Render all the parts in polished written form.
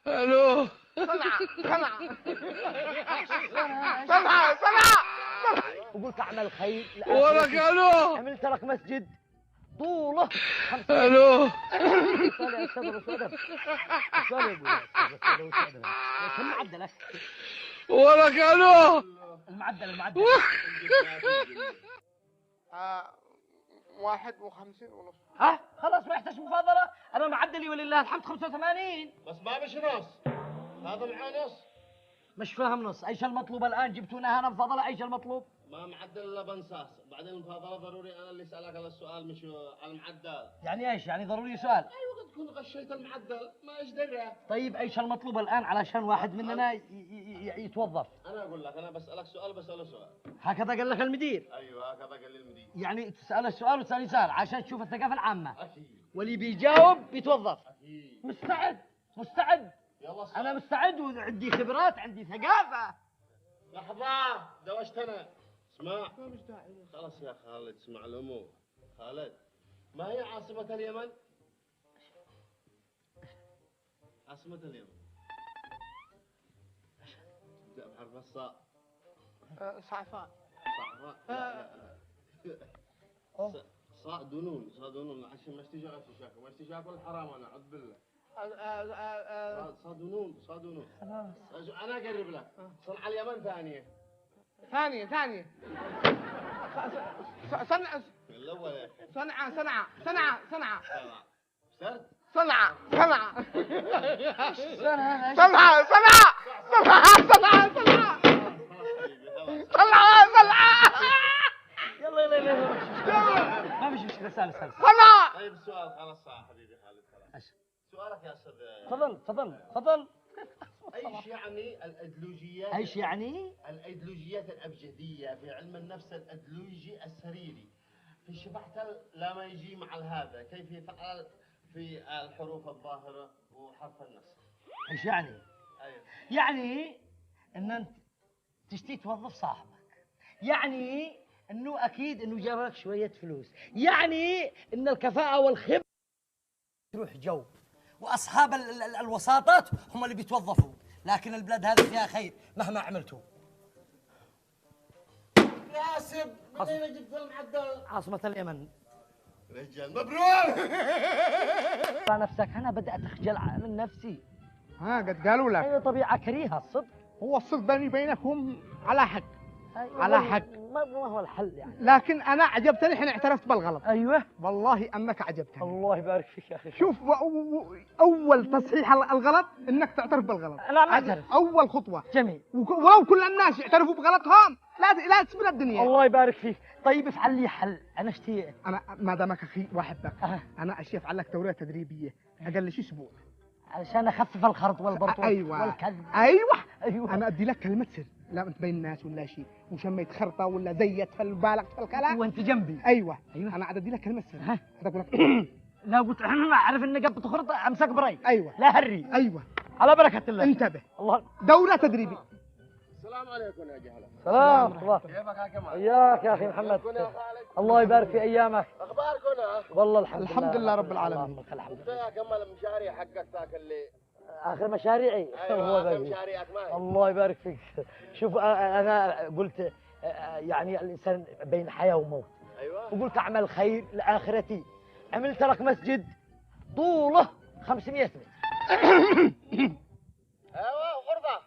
الو. صنعة صنعة. وقلت اعمل خير ولك الو. عملت لك مسجد طوله 5 الو. سؤال يا استاذ ابو سعد. سؤال يا ابو سعد. كم معدلك؟ ولك الو. المعدل 51 ونص. ها خلاص ما يحتاج مفاضله. انا معدلي ولله الحمد 85. بس ما مش نص، هذا معاه نص. مش فاهم نص. ايش المطلوب الان؟ جبتونا هنا مفاضله. ايش المطلوب؟ ما معدل الا بنساس، بعدين المفاضله ضروري انا اللي اسالك على السؤال مش على المعدل. يعني ايش؟ يعني ضروري سؤال. ايوه قد تكون غشيت المعدل، ما ايش درى. طيب ايش المطلوب الان علشان واحد مننا يتوظف؟ انا اقول لك، انا بسالك سؤال بساله سؤال. هكذا قال لك المدير. ايوه هكذا قال لي المدير. يعني تساله السؤال وتسالني سؤال عشان تشوف الثقافه العامه. اكيد. واللي بيجاوب بيتوظف. اكيد. مستعد. يلا صح. انا مستعد وعندي خبرات، عندي ثقافه. لحظه دوشتنا. اسمع. خلاص يا خالد اسمع الامور. خالد، ما هي عاصمة اليمن؟ عاصمة اليمن تبدأ بحرف الصاء. صعفاء. صاء دنون، صاء دنون عشان ما اشتي غششاك، ما اشتي ولا حرام انا اعوذ بالله. صاء دنون، صاء دنون. انا اقرب لك. صنع اليمن ثانية. ثانية صنعة. الأول يا أخي. صنعة. صرت؟ صنعة. يلا ما فيش مشكله. سال صنعة. طيب السؤال خلاص صح حبيبي خالد خلاص. سؤالك يا أستاذ. تفضل. ايش يعني الأيديولوجيات؟ ايش يعني؟ الأيديولوجيات الأبجدية في علم النفس الأيديولوجي السريري. في شبحت لما يجي مع هذا كيف يفعل في الحروف الظاهرة وحرف النص. ايش يعني؟ أيوه. يعني ان انت تشتي توظف صاحبك. يعني انه اكيد انه جابك شوية فلوس. يعني ان الكفاءة والخبرة تروح جو. واصحاب الوساطات هم اللي بيتوظفوا. لكن البلاد هذه فيها خير مهما عملتوا. ناسب من أين جبت المعدل؟ عاصمة اليمن. رجال مبروك. نفسك انا بدأت اخجل من نفسي. قد قالوا لك. هي طبيعة كريهة الصدق. هو الصدق بيني وبينكم على حق. أيوة على حق. ما هو الحل يعني. لكن انا عجبتني حين اعترفت بالغلط. ايوه والله انك عجبتني. الله يبارك فيك يا اخي. شوف اول تصحيح الغلط انك تعترف بالغلط. انا اعترف. اول خطوه. جميل. ولو كل الناس يعترفوا بغلطهم لا تسبر الدنيا. الله يبارك فيك. طيب افعل لي حل. انا اشتي. انا ما دامك اخي واحبك انا اشي افعل لك دورة تدريبيه اقل شيء اسبوع علشان اخفف الخرط والبرط والكذب. ايوه انا ادي لك كلمه سر لا تبين الناس ولا شيء وشميت خرطه ولا زيت بالك في الكلام وانت جنبي. ايوه انا ادي لك كلمه سر اقول لك لا قلت انا اعرف اني قبضت خرطه امسك بري. ايوه لا هري. ايوه على بركه الله. انتبه. الله. دوره تدريبيه. السلام عليكم يا جهله. سلام الله. كيفك يا كمال؟ اياك يا اخي محمد. الله يبارك في ايامك. اخباركم؟ والله الحمد لله رب العالمين. انت يا كمال المشاريع حقك ذاك اللي اخر مشاريعي. ايوه اخر مشاريعك معي. الله يبارك فيك. شوف انا قلت يعني الانسان بين حياه وموت. ايوه. وقلت اعمل خير لاخرتي. عملت لك مسجد طوله 500 متر. ايوه غرفه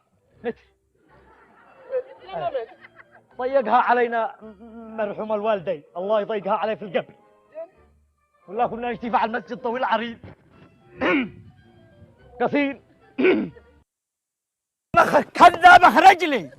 متر. متر. ضيقها علينا مرحوم الوالدين الله يضيقها علي في القبر. والله كنا نشتي على المسجد طويل عريض قصير. كذاب اخرج لي